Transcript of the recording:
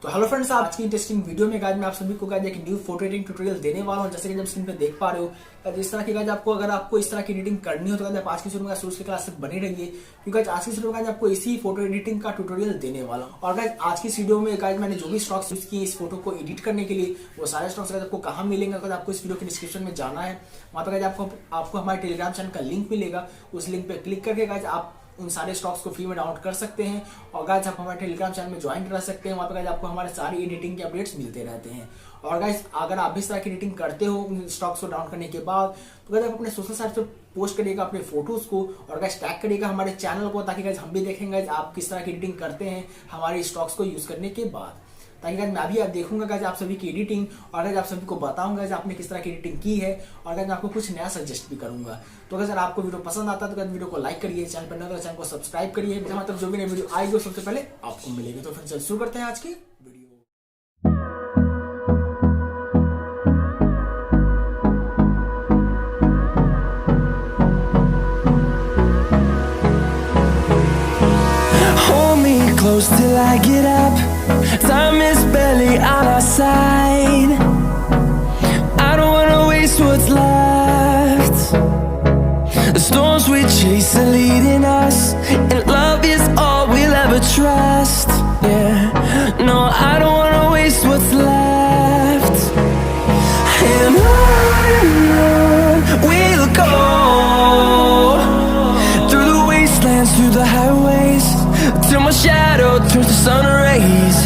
तो hello friends, आज की इंटरेस्टिंग वीडियो में गाइस मैं आप सभी को गाइस एक न्यू फोटो एडिटिंग ट्यूटोरियल देने वाला हूं। जैसे कि जब स्क्रीन पे देख पा रहे हो इस तरह की गाइस आपको अगर आपको इस तरह की एडिटिंग करनी हो तो गाइस आप आज की शुरू में सोच के क्लास से बने रहिए, क्योंकि आज की शुरू में गाइस आपको इसी फोटो एडिटिंग का ट्यूटोरियल देने वाला हूं। और गाइस आज की वीडियो में गाइस मैंने जो भी स्टॉक्स यूज किए इस फोटो को एडिट करने के लिए वो सारे स्टॉक्स गाइस आपको कहां मिलेंगे, अगर आपको इस वीडियो के डिस्क्रिप्शन में जाना है वहां पर गाइस आपको हमारे टेलीग्राम चैनल का लिंक मिलेगा। उस लिंक पे क्लिक करके गाइस आप उन सारे स्टॉक्स को फ्री में डाउनलोड कर सकते हैं और गाइस आप हमारे टेलीग्राम चैनल में ज्वाइन कर सकते हैं। वहाँ पे गाइस आपको हमारे सारी एडिटिंग के अपडेट्स मिलते रहते हैं। और गाइस अगर आप भी इस तरह की एडिटिंग करते हो उन स्टॉक्स को डाउनलोड करने के बाद तो गाइस आप अपने सोशल साइट पर पोस्ट करिएगा अपने फोटोज को और गाइस टैग करिएगा हमारे चैनल को, ताकि गाइस हम भी देखेंगे आप किस तरह की एडिटिंग करते हैं हमारे स्टॉक्स को यूज करने के बाद, ताकि गाइस मैं भी आप देखूंगा गाइस आप सभी की एडिटिंग और गाइस आप सभी को बताऊंगा गाइस आपने किस तरह की एडिटिंग की है और गाइस मैं आपको कुछ नया सजेस्ट भी करूंगा। तो अगर आपको वीडियो पसंद आता है तो गाइस वीडियो को लाइक करिए, चैनल पर नए तो चैनल को सब्सक्राइब करिए, मतलब जो भी नई वीडियो आएगी वो सबसे पहले आपको मिलेगी। तो फिर शुरू करते हैं आज की video. Close till I get up. Time is barely on our side. I don't wanna waste what's left. The storms we chase are leading us, and love is all we'll ever trust. Yeah, no, I don't wanna waste what's left. And on we'll go, through the wastelands, through the highways, till my shadow turns to sun rays.